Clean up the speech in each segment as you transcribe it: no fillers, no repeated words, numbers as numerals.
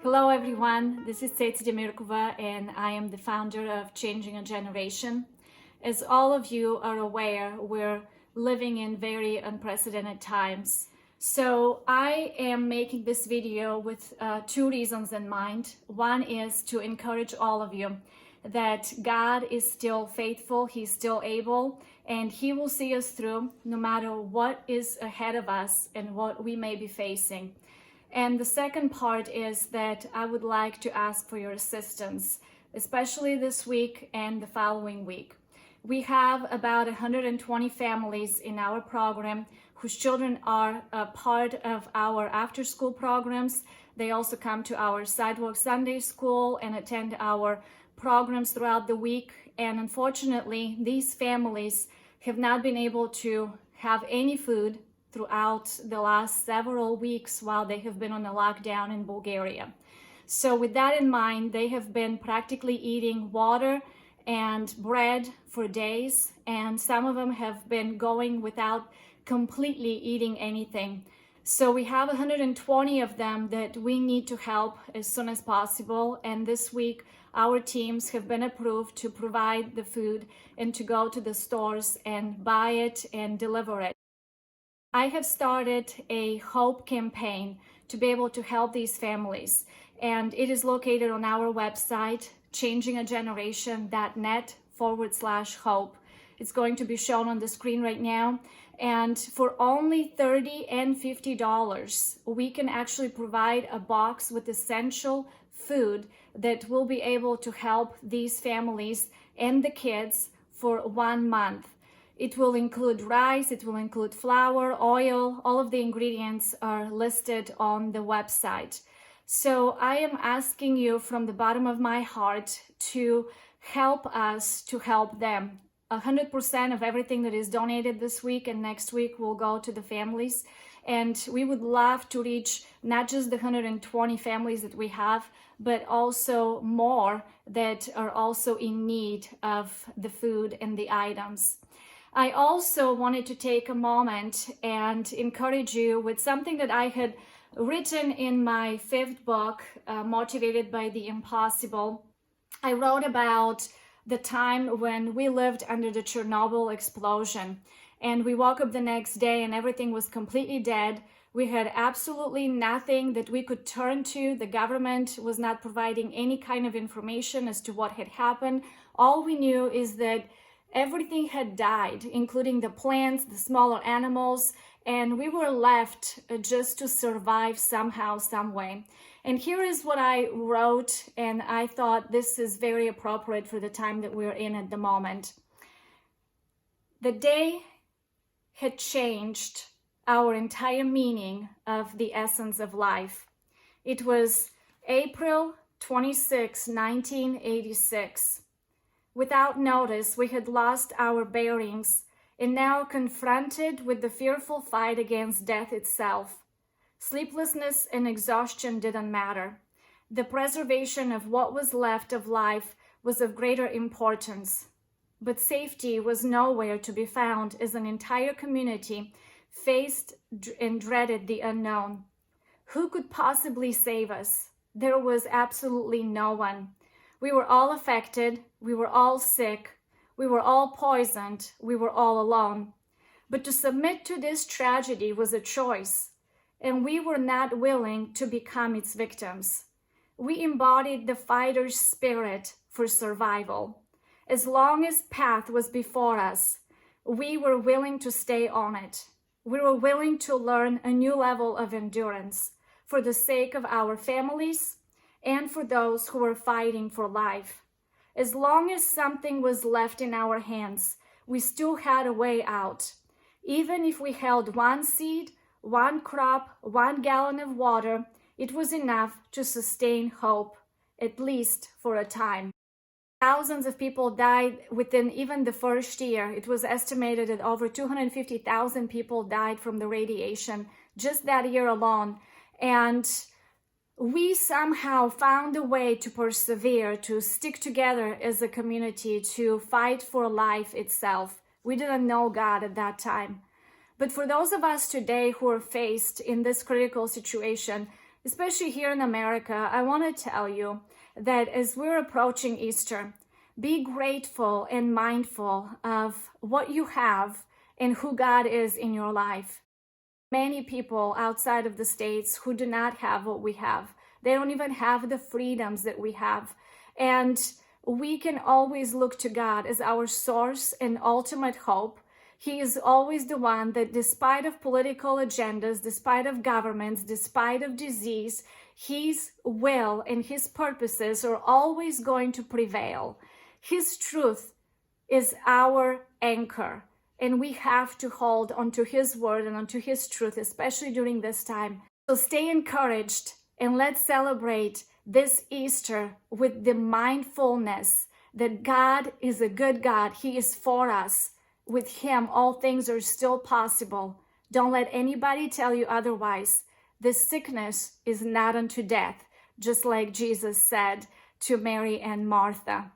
Hello everyone, this is Ceitci Demirkova and I am the founder of Changing a Generation. As all of you are aware, we're living in very unprecedented times. So I am making this video with two reasons in mind. One is to encourage all of you that God is still faithful, He's still able, and He will see us through no matter what is ahead of us and what we may be facing. And the second part is that I would like to ask for your assistance, especially this week and the following week. We have about 120 families in our program whose children are a part of our after-school programs. They also come to our Sidewalk Sunday School and attend our programs throughout the week. And unfortunately, these families have not been able to have any food throughout the last several weeks while they have been on a lockdown in Bulgaria. So with that in mind, they have been practically eating water and bread for days, and some of them have been going without completely eating anything. So we have 120 of them that we need to help as soon as possible, and this week our teams have been approved to provide the food and to go to the stores and buy it and deliver it. I have started a hope campaign to be able to help these families, and it is located on our website, changingageneration.net/hope. It's going to be shown on the screen right now, and for only $30 and $50, we can actually provide a box with essential food that will be able to help these families and the kids for 1 month. It will include rice, it will include flour, oil, all of the ingredients are listed on the website. So I am asking you from the bottom of my heart to help us to help them. 100% of everything that is donated this week and next week will go to the families. And we would love to reach not just the 120 families that we have, but also more that are also in need of the food and the items. I also wanted to take a moment and encourage you with something that I had written in my 5th book, Motivated by the Impossible. I wrote about the time when we lived under the Chernobyl explosion, and we woke up the next day and everything was completely dead. We had absolutely nothing that we could turn to. The government was not providing any kind of information as to what had happened. All we knew is that everything had died, including the plants, the smaller animals, and we were left just to survive somehow, some way. And here is what I wrote, and I thought this is very appropriate for the time that we're in at the moment. The day had changed our entire meaning of the essence of life. It was April 26, 1986. Without notice, we had lost our bearings and now confronted with the fearful fight against death itself. Sleeplessness and exhaustion didn't matter. The preservation of what was left of life was of greater importance. But safety was nowhere to be found as an entire community faced and dreaded the unknown. Who could possibly save us? There was absolutely no one. We were all affected, we were all sick, we were all poisoned, we were all alone. But to submit to this tragedy was a choice, and we were not willing to become its victims. We embodied the fighter's spirit for survival. As long as path was before us, we were willing to stay on it. We were willing to learn a new level of endurance for the sake of our families and for those who were fighting for life. As long as something was left in our hands, we still had a way out. Even if we held one seed, one crop, 1 gallon of water, it was enough to sustain hope, at least for a time. Thousands of people died within even the first year. It was estimated that over 250,000 people died from the radiation just that year alone. And we somehow found a way to persevere, to stick together as a community, to fight for life itself. We didn't know God at that time. But for those of us today who are faced in this critical situation, especially here in America, I want to tell you that as we're approaching Easter, be grateful and mindful of what you have and who God is in your life. Many people outside of the States who do not have what we have. They don't even have the freedoms that we have. And we can always look to God as our source and ultimate hope. He is always the one that, despite of political agendas, despite of governments, despite of disease, His will and His purposes are always going to prevail. His truth is our anchor, and we have to hold onto His word and onto His truth, especially during this time. So stay encouraged, and let's celebrate this Easter with the mindfulness that God is a good God. He is for us. With Him, all things are still possible. Don't let anybody tell you otherwise. This sickness is not unto death, just like Jesus said to Mary and Martha.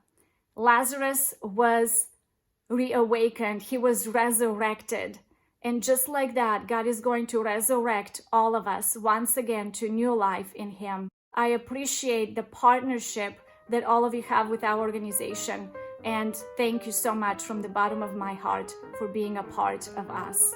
Lazarus was reawakened. He was resurrected. And just like that, God is going to resurrect all of us once again to new life in Him. I appreciate the partnership that all of you have with our organization. And thank you so much from the bottom of my heart for being a part of us.